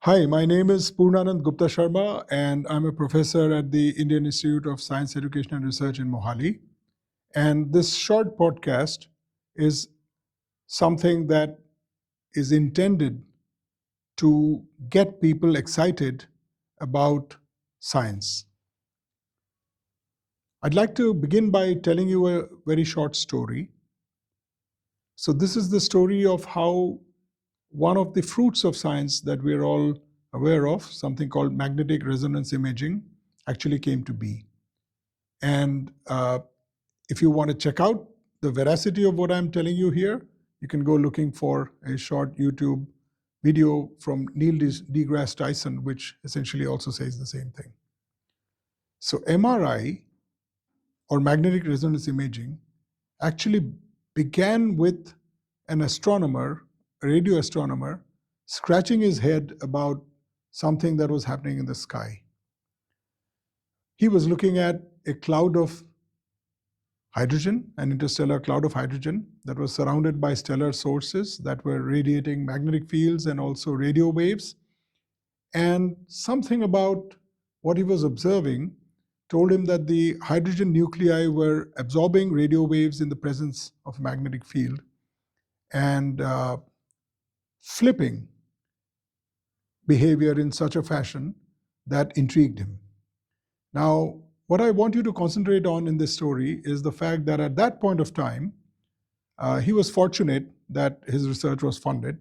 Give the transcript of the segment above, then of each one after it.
Hi, my name is Purnananda Guptasarma, and I'm a professor at the Indian Institute of Science, Education and Research in Mohali. And this short podcast is something that is intended to get people excited about science. I'd like to begin by telling you a very short story. So, this is the story of how one of the fruits of science that we're all aware of, something called magnetic resonance imaging, actually came to be. And if you want to check out the veracity of what I'm telling you here, you can go looking for a short YouTube video from Neil deGrasse Tyson, which essentially also says the same thing. So MRI, or magnetic resonance imaging, actually began with an astronomer, a radio astronomer, scratching his head about something that was happening in the sky. He was looking at a cloud of hydrogen, an interstellar cloud of hydrogen that was surrounded by stellar sources that were radiating magnetic fields and also radio waves. And something about what he was observing told him that the hydrogen nuclei were absorbing radio waves in the presence of a magnetic field and flipping behavior in such a fashion that intrigued him. Now, what I want you to concentrate on in this story is the fact that at that point of time, he was fortunate that his research was funded.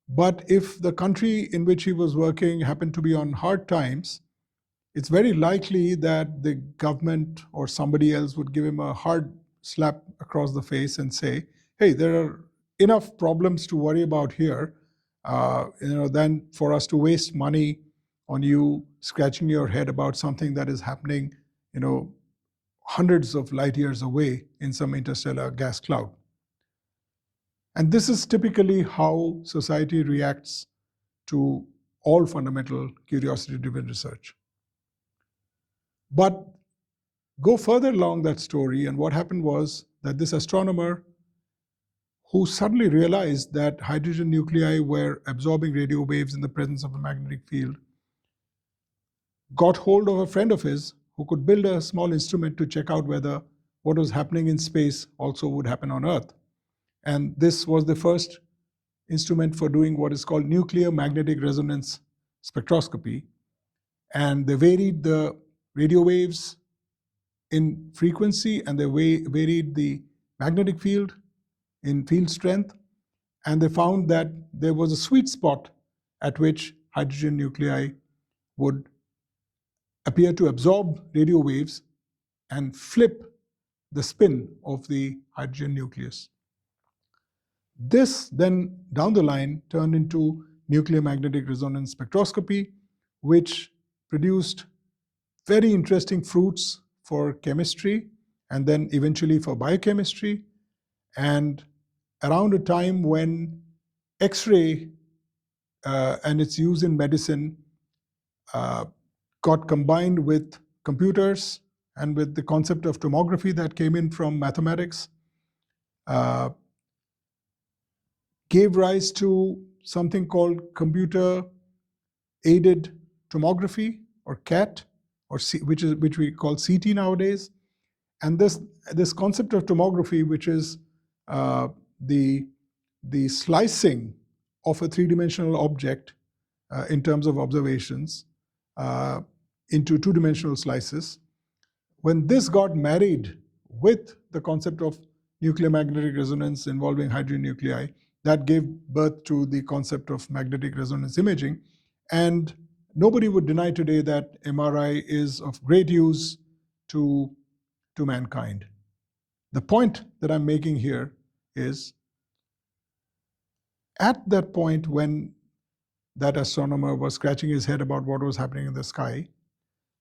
But if the country in which he was working happened to be on hard times, it's very likely that the government or somebody else would give him a hard slap across the face and say, hey, there are enough problems to worry about here, than for us to waste money on you scratching your head about something that is happening, hundreds of light years away in some interstellar gas cloud. And this is typically how society reacts to all fundamental curiosity-driven research. But go further along that story, and what happened was that this astronomer, who suddenly realized that hydrogen nuclei were absorbing radio waves in the presence of a magnetic field, got hold of a friend of his who could build a small instrument to check out whether what was happening in space also would happen on Earth. And this was the first instrument for doing what is called nuclear magnetic resonance spectroscopy. And they varied the radio waves in frequency, and they varied the magnetic field in field strength. And they found that there was a sweet spot at which hydrogen nuclei would appear to absorb radio waves and flip the spin of the hydrogen nucleus. This then, down the line, turned into nuclear magnetic resonance spectroscopy, which produced very interesting fruits for chemistry and then eventually for biochemistry. And around a time when X-ray and its use in medicine got combined with computers and with the concept of tomography that came in from mathematics, gave rise to something called computer-aided tomography, or CAT, or which we call CT nowadays. And this concept of tomography, which is the slicing of a three-dimensional object in terms of observations into two-dimensional slices, when this got married with the concept of nuclear magnetic resonance involving hydrogen nuclei, that gave birth to the concept of magnetic resonance imaging. And nobody would deny today that MRI is of great use to mankind. The point that I'm making here is, at that point when that astronomer was scratching his head about what was happening in the sky,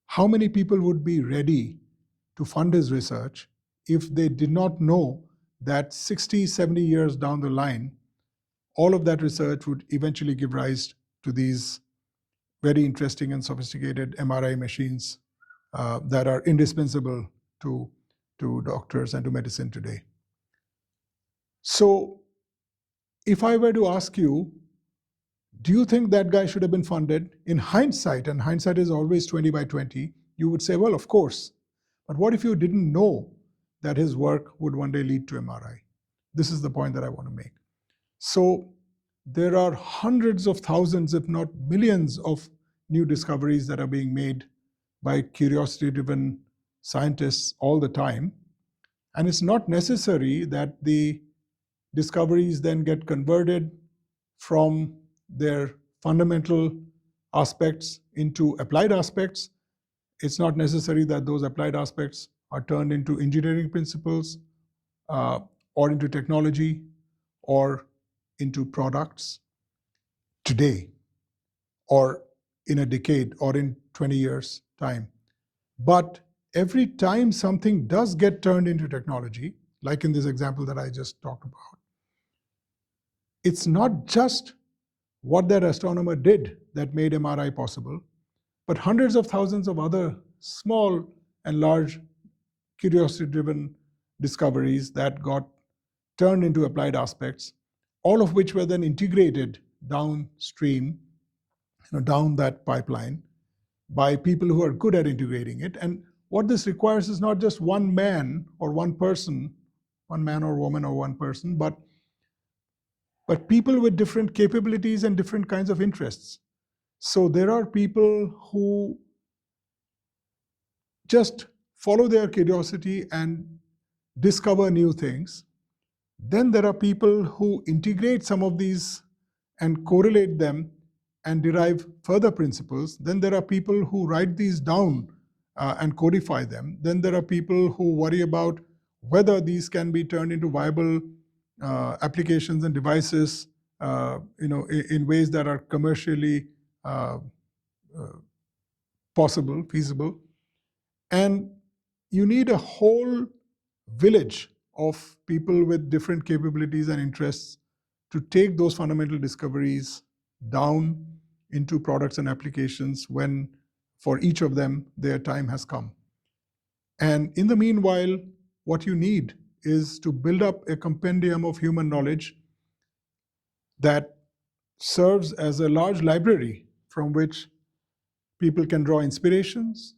how many people would be ready to fund his research if they did not know that 60, 70 years down the line, all of that research would eventually give rise to these very interesting and sophisticated MRI machines that are indispensable to doctors and to medicine today. So if I were to ask you, Do you think that guy should have been funded? In hindsight, and hindsight is always 20/20, you would say, well, of course. But what if you didn't know that his work would one day lead to MRI? This is the point that I want to make. So there are hundreds of thousands, if not millions, of new discoveries that are being made by curiosity-driven scientists all the time. And it's not necessary that the discoveries then get converted from their fundamental aspects into applied aspects. It's not necessary that those applied aspects are turned into engineering principles or into technology or into products today or in a decade or in 20 years' time. But every time something does get turned into technology, like in this example that I just talked about, it's not just what that astronomer did that made MRI possible, but hundreds of thousands of other small and large curiosity-driven discoveries that got turned into applied aspects, all of which were then integrated downstream, down that pipeline by people who are good at integrating it. And what this requires is not just one man or one person, one man or woman or one person, but people with different capabilities and different kinds of interests. So there are people who just follow their curiosity and discover new things. Then there are people who integrate some of these and correlate them and derive further principles. Then there are people who write these down and codify them. Then there are people who worry about whether these can be turned into viable applications and devices, in ways that are commercially possible, feasible. And you need a whole village of people with different capabilities and interests to take those fundamental discoveries down into products and applications when, for each of them, their time has come. And in the meanwhile, what you need is to build up a compendium of human knowledge that serves as a large library from which people can draw inspirations,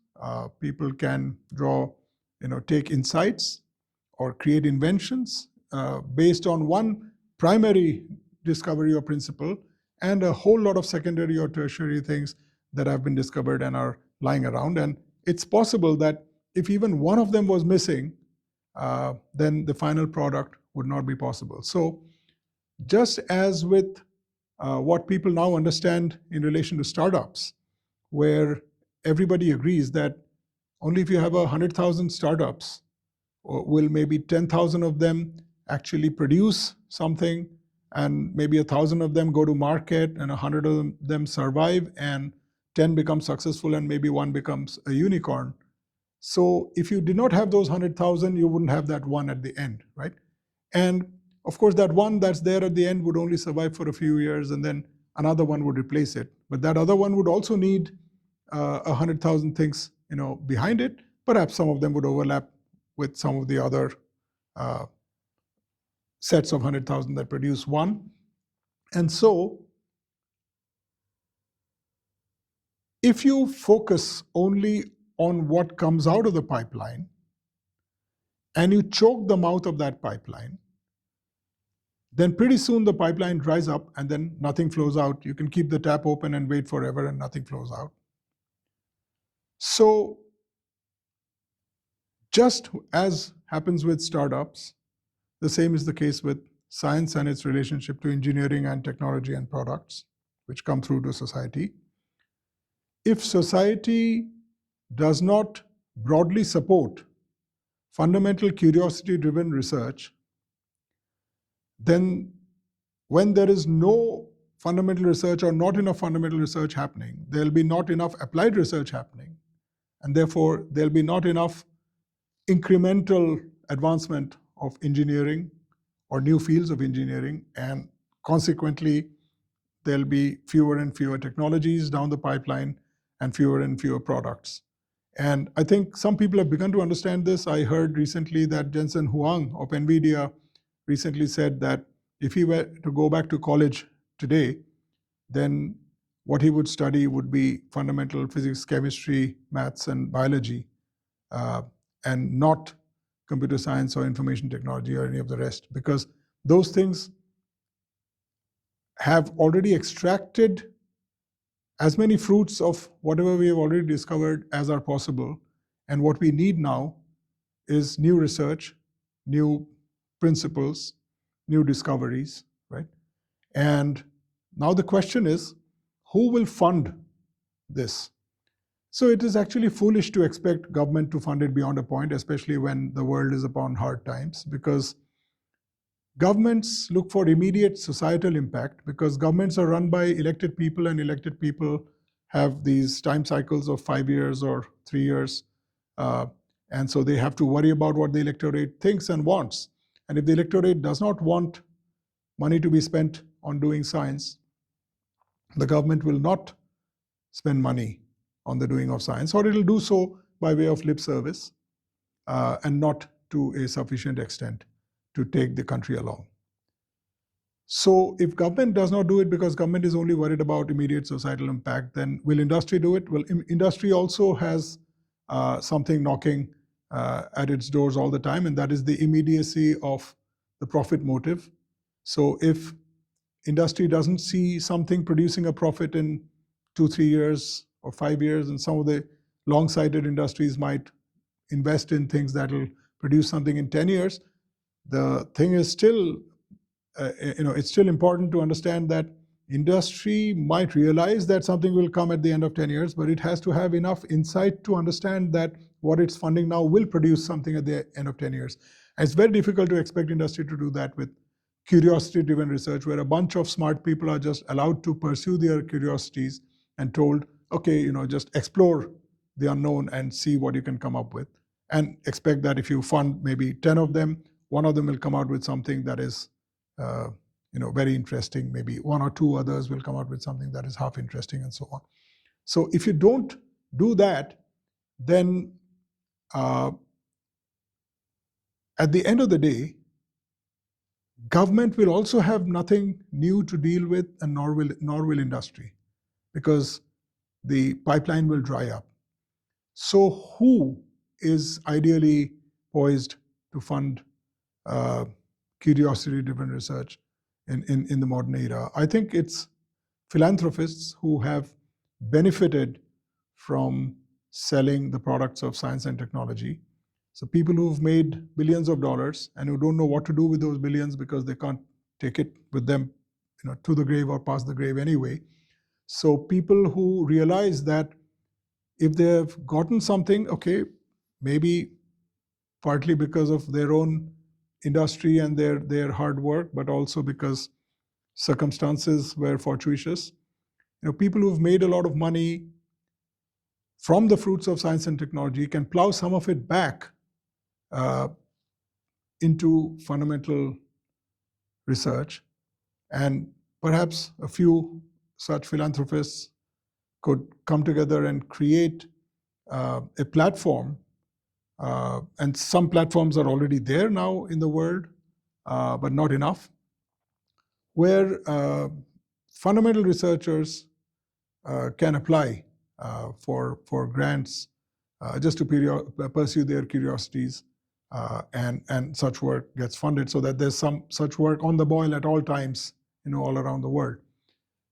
people can take insights or create inventions based on one primary discovery or principle and a whole lot of secondary or tertiary things that have been discovered and are lying around. And it's possible that if even one of them was missing, then the final product would not be possible. So just as with what people now understand in relation to startups, where everybody agrees that only if you have 100,000 startups, will maybe 10,000 of them actually produce something, and maybe 1,000 of them go to market, and 100 of them survive, and 10 become successful, and maybe one becomes a unicorn. So if you did not have those 100,000, you wouldn't have that one at the end, right? And of course, that one that's there at the end would only survive for a few years, and then another one would replace it. But that other one would also need 100,000 things, behind it. Perhaps some of them would overlap with some of the other sets of 100,000 that produce one. And so if you focus only on what comes out of the pipeline and you choke the mouth of that pipeline, then pretty soon the pipeline dries up and then nothing flows out. You can keep the tap open and wait forever and nothing flows out. So just as happens with startups, the same is the case with science and its relationship to engineering and technology and products, which come through to society. If society does not broadly support fundamental curiosity-driven research, then when there is no fundamental research or not enough fundamental research happening, there'll be not enough applied research happening, and therefore there'll be not enough incremental advancement of engineering or new fields of engineering, and consequently there'll be fewer and fewer technologies down the pipeline and fewer products. And I think some people have begun to understand this. I heard recently that Jensen Huang of NVIDIA recently said that if he were to go back to college today, then what he would study would be fundamental physics, chemistry, maths, and biology, and not computer science or information technology or any of the rest, because those things have already extracted as many fruits of whatever we have already discovered as are possible. And what we need now is new research, new principles, new discoveries, right? And now the question is, who will fund this? So it is actually foolish to expect government to fund it beyond a point, especially when the world is upon hard times, because governments look for immediate societal impact, because governments are run by elected people, and elected people have these time cycles of 5 years or 3 years. And so they have to worry about what the electorate thinks and wants. And if the electorate does not want money to be spent on doing science, the government will not spend money on the doing of science, or it'll do so by way of lip service, and not to a sufficient extent to take the country along. So if government does not do it because government is only worried about immediate societal impact, then will industry do it? Well, industry also has something knocking at its doors all the time, and that is the immediacy of the profit motive. So if industry doesn't see something producing a profit in 2-3 years or 5 years, and some of the long-sighted industries might invest in things that will produce something in 10 years, the thing is still, it's still important to understand that industry might realize that something will come at the end of 10 years, but it has to have enough insight to understand that what it's funding now will produce something at the end of 10 years. And it's very difficult to expect industry to do that with curiosity-driven research, where a bunch of smart people are just allowed to pursue their curiosities and told, okay, just explore the unknown and see what you can come up with, and expect that if you fund maybe 10 of them, one of them will come out with something that is very interesting. Maybe one or two others will come out with something that is half interesting, and so on. So if you don't do that, then at the end of the day, government will also have nothing new to deal with, and nor will industry, because the pipeline will dry up. So who is ideally poised to fund curiosity-driven research in the modern era? I think it's philanthropists who have benefited from selling the products of science and technology. So people who've made billions of dollars and who don't know what to do with those billions because they can't take it with them to the grave or past the grave anyway. So people who realize that if they have gotten something, okay, maybe partly because of their own industry and their hard work, but also because circumstances were fortuitous. People who've made a lot of money from the fruits of science and technology can plow some of it back into fundamental research, and perhaps a few such philanthropists could come together and create a platform, and some platforms are already there now in the world, but not enough, where fundamental researchers can apply for grants just to pursue their curiosities, and such work gets funded, so that there's some such work on the boil at all times, all around the world.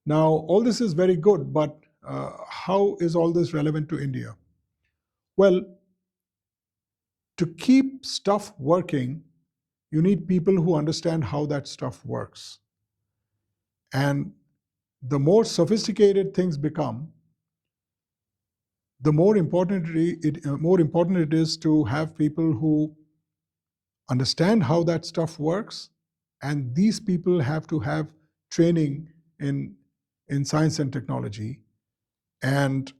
Now, all this is very good, but how is all this relevant to India? Well, to keep stuff working, you need people who understand how that stuff works. And the more sophisticated things become, the more important it is to have people who understand how that stuff works, and these people have to have training in science and technology. And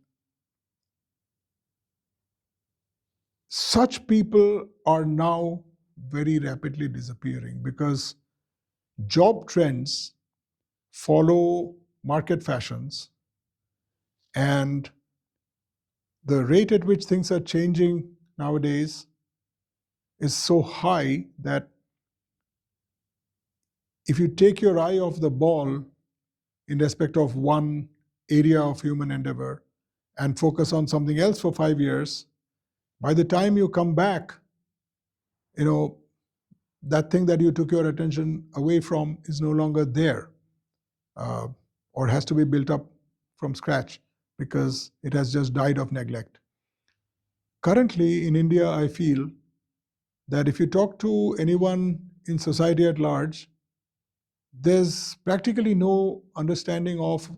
such people are now very rapidly disappearing, because job trends follow market fashions, and the rate at which things are changing nowadays is so high that if you take your eye off the ball in respect of one area of human endeavor and focus on something else for 5 years, by the time you come back, that thing that you took your attention away from is no longer there, or has to be built up from scratch because it has just died of neglect. Currently in India, I feel that if you talk to anyone in society at large, there's practically no understanding of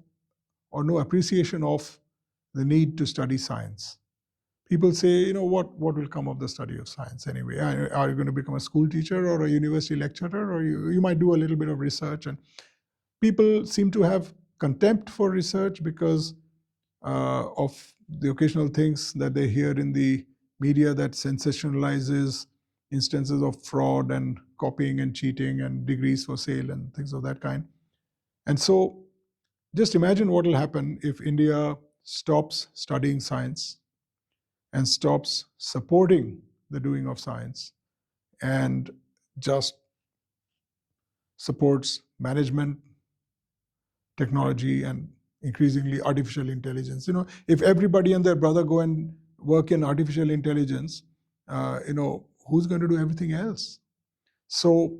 or no appreciation of the need to study science. People say, what will come of the study of science anyway? Are you going to become a school teacher or a university lecturer, or you might do a little bit of research? And people seem to have contempt for research because of the occasional things that they hear in the media that sensationalizes instances of fraud and copying and cheating and degrees for sale and things of that kind. And so just imagine what will happen if India stops studying science and stops supporting the doing of science and just supports management, technology, and increasingly artificial intelligence. If everybody and their brother go and work in artificial intelligence, who's going to do everything else? So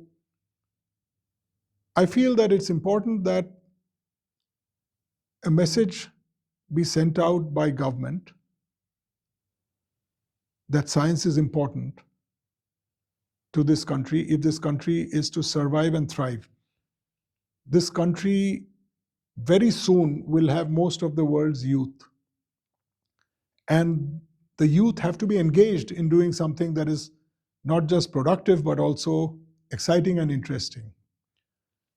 I feel that it's important that a message be sent out by government that science is important to this country if this country is to survive and thrive. This country very soon will have most of the world's youth. And the youth have to be engaged in doing something that is not just productive, but also exciting and interesting.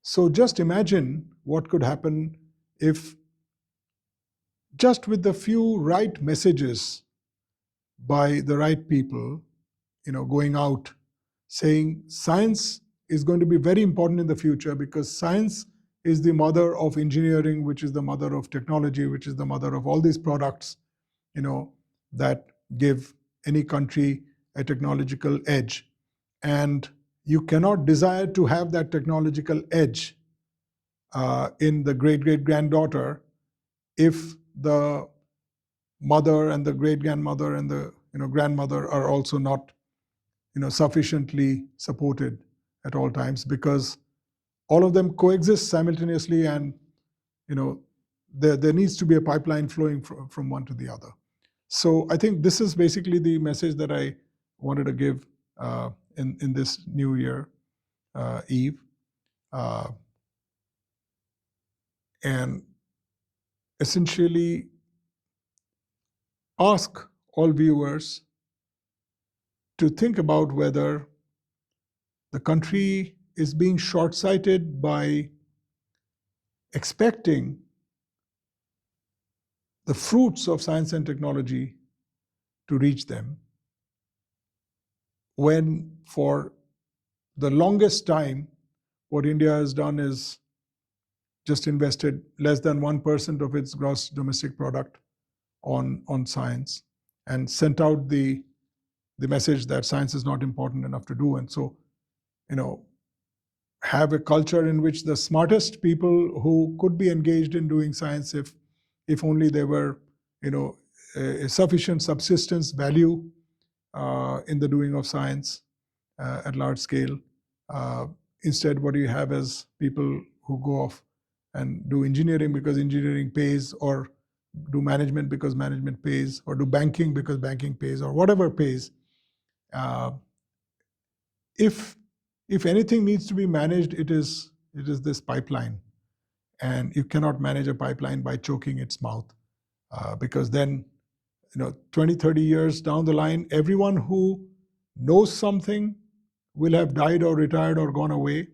So just imagine what could happen if just with the few right messages by the right people, going out saying science is going to be very important in the future because science is the mother of engineering, which is the mother of technology, which is the mother of all these products, that give any country a technological edge. And you cannot desire to have that technological edge in the great-great-granddaughter if the mother and the great-grandmother and the grandmother are also not sufficiently supported at all times, because all of them coexist simultaneously, and there needs to be a pipeline flowing from one to the other. So I think this is basically the message that I wanted to give in this New Year Eve, and essentially ask all viewers to think about whether the country is being short-sighted by expecting the fruits of science and technology to reach them, when for the longest time what India has done is just invested less than 1% of its gross domestic product on science and sent out the message that science is not important enough to do. And so, have a culture in which the smartest people who could be engaged in doing science, if only there were, a sufficient subsistence value in the doing of science at large scale. Instead, what you have is people who go off and do engineering because engineering pays, or do management because management pays, or do banking because banking pays, or whatever pays. If anything needs to be managed, it is this pipeline. And you cannot manage a pipeline by choking its mouth, because then 20, 30 years down the line, everyone who knows something will have died or retired or gone away.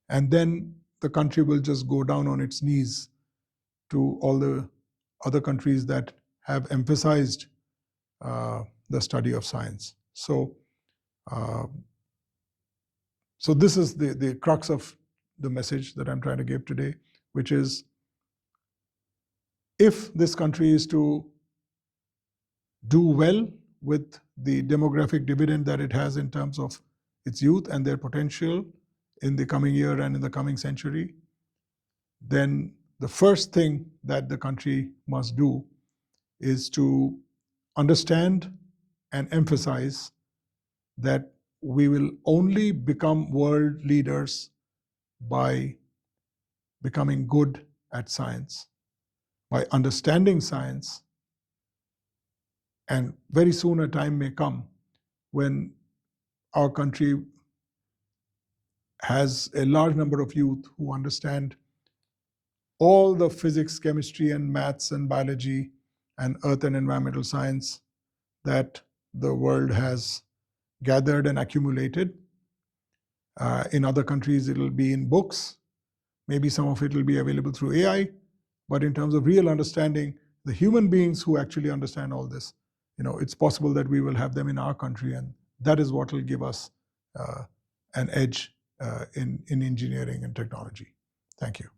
And then the country will just go down on its knees to all the other countries that have emphasized the study of science. So this is the crux of the message that I'm trying to give today, which is, if this country is to do well with the demographic dividend that it has in terms of its youth and their potential in the coming year and in the coming century, then the first thing that the country must do is to understand and emphasize that we will only become world leaders by becoming good at science, by understanding science. And very soon a time may come when our country has a large number of youth who understand all the physics, chemistry, and maths and biology and earth and environmental science that the world has gathered and accumulated. In other countries, it'll be in books. Maybe some of it will be available through AI. But in terms of real understanding, the human beings who actually understand all this, it's possible that we will have them in our country, and that is what will give us an edge in engineering and technology. Thank you.